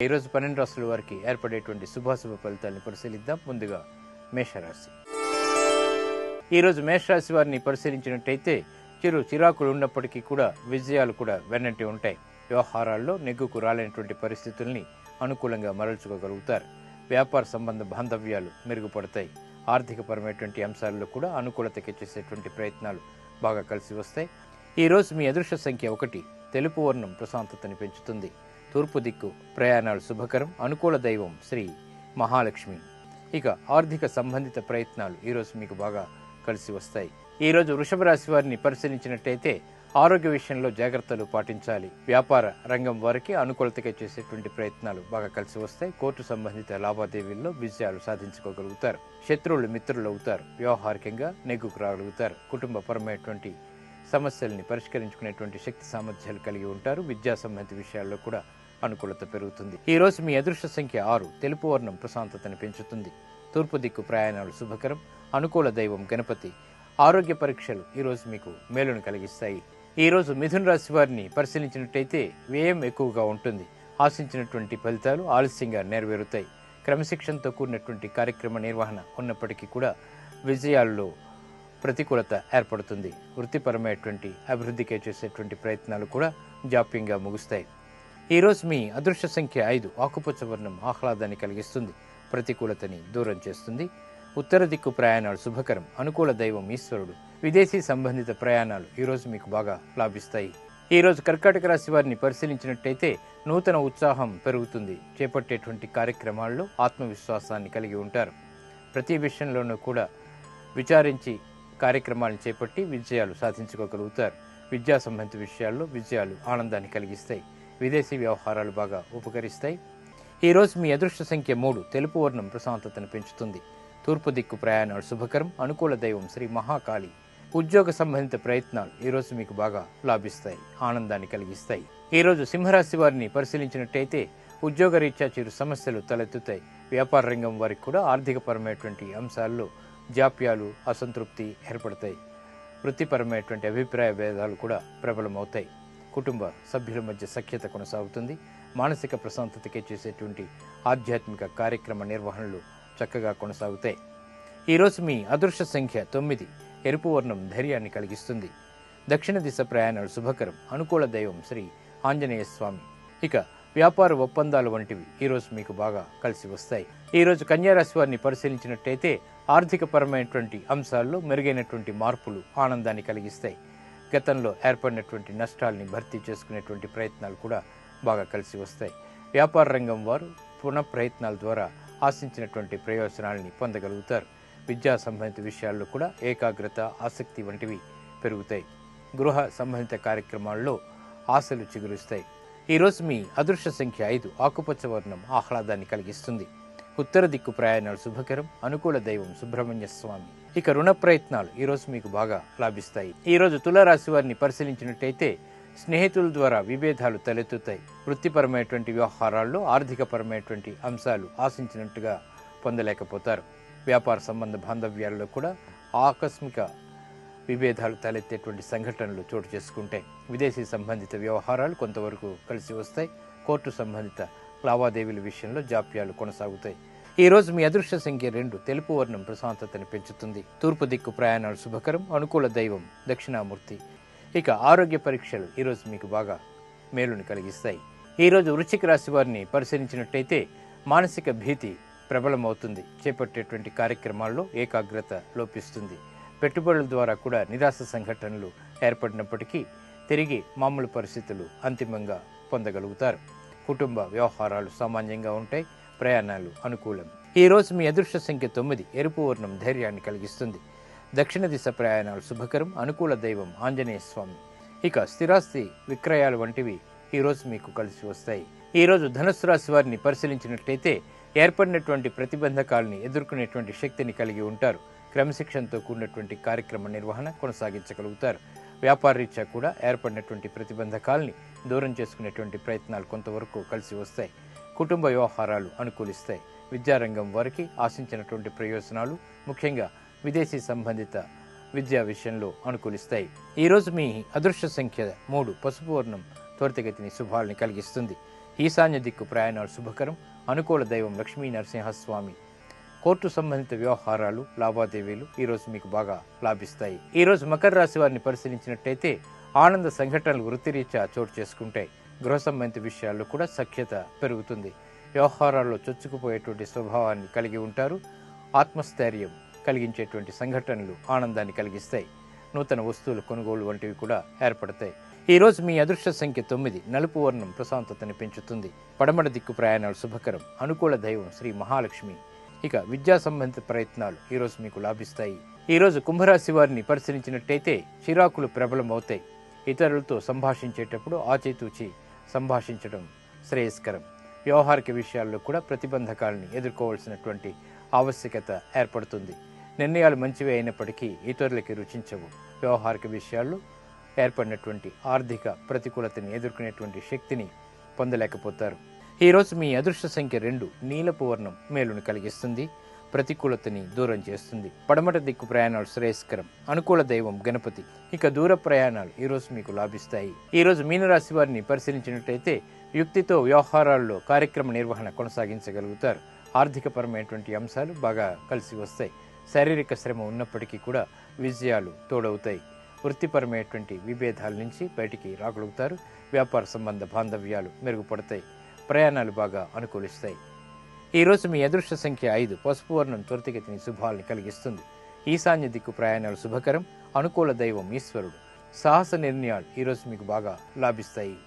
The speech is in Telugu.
ఈరోజు 12 రాశుల వారికి ఏర్పడేటువంటి శుభాశుభ ఫలితాలను పరిశీలిద్దాం. ముందుగా మేషరాశి. ఈరోజు మేషరాశి వారిని పరిశీలించినట్టయితే చిరాకులు ఉన్నప్పటికీ కూడా విజయాలు కూడా వెన్నంటి ఉంటాయి. వ్యవహారాల్లో నెగ్గుకు రాలేనటువంటి పరిస్థితుల్ని అనుకూలంగా మరల్చుకోగలుగుతారు. వ్యాపార సంబంధ బాంధవ్యాలు మెరుగుపడతాయి. ఆర్థికపరమైనటువంటి అంశాల్లో కూడా అనుకూలతకి చేసేటువంటి ప్రయత్నాలు బాగా కలిసి వస్తాయి. ఈరోజు మీ అదృష్ట సంఖ్య 1. తెలుపు వర్ణం ప్రశాంతతని పెంచుతుంది. తూర్పు దిక్కు ప్రయాణాలు శుభకరం. అనుకూల దైవం శ్రీ మహాలక్ష్మి. ఇక ఆర్థిక సంబంధిత ప్రయత్నాలు ఈరోజు మీకు బాగా కలిసి వస్తాయి. ఈరోజు వృషభ రాశి వారిని పరిశీలించినట్టయితే ఆరోగ్య విషయంలో జాగ్రత్తలు పాటించాలి. వ్యాపార రంగం వారికి అనుకూలతగా చేసేటువంటి ప్రయత్నాలు బాగా కలిసి వస్తాయి. కోర్టు సంబంధిత లావాదేవీల్లో విజయాలు సాధించుకోగలుగుతారు. శత్రువులు మిత్రులు అవుతారు. వ్యవహారికంగా నెగ్గుకు రాగలుగుతారు. కుటుంబపరమైనటువంటి సమస్యల్ని పరిష్కరించుకునేటువంటి శక్తి సామర్థ్యాలు కలిగి ఉంటారు. విద్యా సంబంధిత విషయాల్లో కూడా అనుకూలత పెరుగుతుంది. ఈ రోజు మీ అదృష్ట సంఖ్య 6. తెలుపు వర్ణం ప్రశాంతతను పెంచుతుంది. తూర్పు దిక్కు ప్రయాణాలు శుభకరం. అనుకూల దైవం గణపతి. ఆరోగ్య పరీక్షలు ఈరోజు మీకు మేలును కలిగిస్తాయి. ఈరోజు మిథున రాశి వారిని పరిశీలించినట్టయితే వ్యయం ఎక్కువగా ఉంటుంది. ఆశించినటువంటి ఫలితాలు ఆలస్యంగా నెరవేరుతాయి. క్రమశిక్షణతో కూడినటువంటి కార్యక్రమ నిర్వహణ ఉన్నప్పటికీ కూడా విజయాల్లో ప్రతికూలత ఏర్పడుతుంది. వృత్తిపరమైనటువంటి అభివృద్ధికి చేసేటువంటి ప్రయత్నాలు కూడా జాప్యంగా ముగుస్తాయి. ఈరోజు మీ అదృష్ట సంఖ్య 5. ఆకుపచ్చ వర్ణం ఆహ్లాదాన్ని కలిగిస్తుంది. ప్రతికూలతని దూరం చేస్తుంది. ఉత్తర దిక్కు ప్రయాణాలు శుభకరం. అనుకూల దైవం ఈశ్వరుడు. విదేశీ సంబంధిత ప్రయాణాలు ఈరోజు మీకు బాగా లాభిస్తాయి. ఈరోజు కర్కాటక రాశి వారిని పరిశీలించినట్టయితే నూతన ఉత్సాహం పెరుగుతుంది. చేపట్టేటువంటి కార్యక్రమాల్లో ఆత్మవిశ్వాసాన్ని కలిగి ఉంటారు. ప్రతి విషయంలోనూ కూడా విచారించి కార్యక్రమాలను చేపట్టి విజయాలు సాధించుకోగలుగుతారు. విద్యా సంబంధిత విషయాల్లో విజయాలు ఆనందాన్ని కలిగిస్తాయి. విదేశీ వ్యవహారాలు బాగా ఉపకరిస్తాయి. ఈరోజు మీ అదృష్ట సంఖ్య 3. తెలుపు వర్ణం ప్రశాంతతను పెంచుతుంది. తూర్పు దిక్కు ప్రయాణాలు శుభకరం. అనుకూల దైవం శ్రీ మహాకాళి. ఉద్యోగ సంబంధిత ప్రయత్నాలు ఈరోజు మీకు బాగా లాభిస్తాయి. ఆనందాన్ని కలిగిస్తాయి. ఈరోజు సింహరాశి వారిని పరిశీలించినట్టయితే ఉద్యోగరీత్యా చిరు సమస్యలు తలెత్తుతాయి. వ్యాపార రంగం వారికి కూడా ఆర్థికపరమైనటువంటి అంశాల్లో జాప్యాలు అసంతృప్తి ఏర్పడతాయి. వృత్తిపరమైనటువంటి అభిప్రాయ భేదాలు కూడా ప్రబలమవుతాయి. కుటుంబ సభ్యుల మధ్య సఖ్యత కొనసాగుతుంది. మానసిక ప్రశాంతతకే చేసేటువంటి ఆధ్యాత్మిక కార్యక్రమ నిర్వహణలు చక్కగా కొనసాగుతాయి. ఈరోజు మీ అదృష్ట సంఖ్య 9. ఎరుపు వర్ణం ధైర్యాన్ని కలిగిస్తుంది. దక్షిణ దిశ ప్రయాణాలు శుభకరం. అనుకూల దైవం శ్రీ ఆంజనేయ స్వామి. ఇక వ్యాపార ఒప్పందాలు వంటివి ఈరోజు మీకు బాగా కలిసి వస్తాయి. ఈరోజు కన్యారాశి వారిని పరిశీలించినట్టయితే ఆర్థికపరమైనటువంటి అంశాల్లో మెరుగైనటువంటి మార్పులు ఆనందాన్ని కలిగిస్తాయి. గతంలో ఏర్పడినటువంటి నష్టాల్ని భర్తీ చేసుకునేటువంటి ప్రయత్నాలు కూడా బాగా కలిసి వస్తాయి. వ్యాపార రంగం వారు పునః ప్రయత్నాల ద్వారా ఆశించినటువంటి ప్రయోజనాలని పొందగలుగుతారు. విద్యా సంబంధిత విషయాల్లో కూడా ఏకాగ్రత ఆసక్తి వంటివి పెరుగుతాయి. గృహ సంబంధిత కార్యక్రమాల్లో ఆశలు చిగురుస్తాయి. ఈరోజు మీ అదృష్ట సంఖ్య 5. ఆకుపచ్చ వర్ణం ఆహ్లాదాన్ని కలిగిస్తుంది. ఉత్తర దిక్కు ప్రయాణాలు శుభకరం. అనుకూల దైవం సుబ్రహ్మణ్య స్వామి. ఇక రుణ ప్రయత్నాలు ఈరోజు మీకు బాగా లాభిస్తాయి. ఈరోజు తులారాశి వారిని పరిశీలించినట్టయితే స్నేహితుల ద్వారా విభేదాలు తలెత్తుతాయి. వృత్తిపరమైనటువంటి వ్యవహారాల్లో ఆర్థికపరమైనటువంటి అంశాలు ఆశించినట్టుగా పొందలేకపోతారు. వ్యాపార సంబంధ బాంధవ్యాల్లో కూడా ఆకస్మిక విభేదాలు తలెత్తేటువంటి సంఘటనలు చోటు చేసుకుంటాయి. విదేశీ సంబంధిత వ్యవహారాలు కొంతవరకు కలిసి వస్తాయి. కోర్టు సంబంధిత లావాదేవీల విషయంలో జాప్యాలు కొనసాగుతాయి. ఈరోజు మీ అదృష్ట సంఖ్య 2. తెలుపు వర్ణం ప్రశాంతతను పెంచుతుంది. తూర్పు దిక్కు ప్రయాణాలు శుభకరం. అనుకూల దైవం దక్షిణామూర్తి. ఇక ఆరోగ్య పరీక్షలు ఈరోజు మీకు బాగా మేలుని కలిగిస్తాయి. ఈరోజు వృశ్చిక రాశి వారిని పరిశీలించినట్టయితే మానసిక భీతి ప్రబలమవుతుంది. చేపట్టేటువంటి కార్యక్రమాల్లో ఏకాగ్రత లోపిస్తుంది. పెట్టుబడుల ద్వారా కూడా నిరాశ సంఘటనలు ఏర్పడినప్పటికీ తిరిగి మామూలు పరిస్థితులు అంతిమంగా పొందగలుగుతారు. కుటుంబ వ్యవహారాలు సామాన్యంగా ఉంటాయి. ప్రయాణాలు అనుకూలం. ఈరోజు మీ అదృష్ట సంఖ్య 9. ఎరుపు వర్ణం ధైర్యాన్ని కలిగిస్తుంది. దక్షిణ దిశ ప్రయాణాలు శుభకరం. అనుకూల దైవం ఆంజనేయ స్వామి. ఇక స్థిరాస్తి విక్రయాలు వంటివి ఈరోజు మీకు కలిసి వస్తాయి. ఈరోజు ధనుస్సు రాశి వారిని పరిశీలించినట్టయితే ఏర్పడినటువంటి ప్రతిబంధకాలని ఎదుర్కొనేటువంటి శక్తిని కలిగి ఉంటారు. క్రమశిక్షణతో కూడినటువంటి కార్యక్రమ నిర్వహణ కొనసాగించగలుగుతారు. వ్యాపార రీత్యా కూడా ఏర్పడినటువంటి ప్రతిబంధకాలని దూరం చేసుకునేటువంటి ప్రయత్నాలు కొంతవరకు కలిసి వస్తాయి. కుటుంబ వ్యవహారాలు అనుకూలిస్తాయి. విద్యారంగం వారికి ఆశించినటువంటి ప్రయోజనాలు ముఖ్యంగా విదేశీ సంబంధిత విద్యా విషయంలో అనుకూలిస్తాయి. ఈరోజు మీ అదృష్ట సంఖ్య 3. పసుపు వర్ణం త్వరితగతిని శుభాలని కలిగిస్తుంది. ఈశాన్య దిక్కు ప్రయాణాలు శుభకరం. అనుకూల దైవం లక్ష్మీ నరసింహస్వామి. కోర్టు సంబంధిత వ్యవహారాలు, లావాదేవీలు ఈరోజు మీకు బాగా లాభిస్తాయి. ఈరోజు మకర రాశి వారిని పరిశీలించినట్టయితే ఆనంద సంఘటనలు వృత్తిరీత్యా చోటు చేసుకుంటాయి. గృహ సంబంధిత విషయాల్లో కూడా సఖ్యత పెరుగుతుంది. వ్యవహారాల్లో చొచ్చుకుపోయేటువంటి స్వభావాన్ని కలిగి ఉంటారు. ఆత్మస్థైర్యం కలిగించేటువంటి సంఘటనలు ఆనందాన్ని కలిగిస్తాయి. నూతన వస్తువుల కొనుగోలు వంటివి కూడా ఏర్పడతాయి. ఈరోజు మీ అదృష్ట సంఖ్య 9. నలుపు వర్ణం ప్రశాంతతని పెంచుతుంది. పడమట దిక్కు ప్రయాణాలు శుభకరం. అనుకూల దైవం శ్రీ మహాలక్ష్మి. ఇక విద్యా సంబంధిత ప్రయత్నాలు ఈరోజు మీకు లాభిస్తాయి. ఈరోజు కుంభరాశి వారిని పరిశీలించినట్టయితే చిరాకులు ప్రబలమవుతాయి. ఇతరులతో సంభాషించేటప్పుడు ఆచితూచి సంభాషించడం శ్రేయస్కరం. వ్యవహారిక విషయాల్లో కూడా ప్రతిబంధకాలని ఎదుర్కోవాల్సినటువంటి ఆవశ్యకత ఏర్పడుతుంది. నిర్ణయాలు మంచివే అయినప్పటికీ ఇతరులకి రుచించవు. వ్యవహారిక విషయాల్లో ఏర్పడినటువంటి ఆర్థిక ప్రతికూలతని ఎదుర్కొనేటువంటి శక్తిని పొందలేకపోతారు. ఈరోజు మీ అదృష్ట సంఖ్య 2. నీలపు వర్ణం మేలుని కలిగిస్తుంది. ప్రతికూలతని దూరం చేస్తుంది. పడమట దిక్కు ప్రయాణాలు శ్రేయస్కరం. అనుకూల దైవం గణపతి. ఇక దూర ప్రయాణాలు ఈరోజు మీకు లాభిస్తాయి. ఈరోజు మీనరాశి వారిని పరిశీలించినట్టయితే యుక్తితో వ్యవహారాల్లో కార్యక్రమ నిర్వహణ కొనసాగించగలుగుతారు. ఆర్థికపరమైనటువంటి అంశాలు బాగా కలిసి వస్తాయి. శారీరక శ్రమ ఉన్నప్పటికీ కూడా విజయాలు తోడవుతాయి. వృత్తిపరమైనటువంటి విభేదాల నుంచి బయటికి రాగలుగుతారు. వ్యాపార సంబంధ బాంధవ్యాలు మెరుగుపడతాయి. ప్రయాణాలు బాగా అనుకూలిస్తాయి. ఈరోజు మీ అదృష్ట సంఖ్య 5. పసుపు వర్ణం త్వరితగతిని శుభాల్ని కలిగిస్తుంది. ఈశాన్య దిక్కు ప్రయాణాలు శుభకరం. అనుకూల దైవం ఈశ్వరుడు. సాహస నిర్ణయాలు ఈరోజు మీకు బాగా లాభిస్తాయి.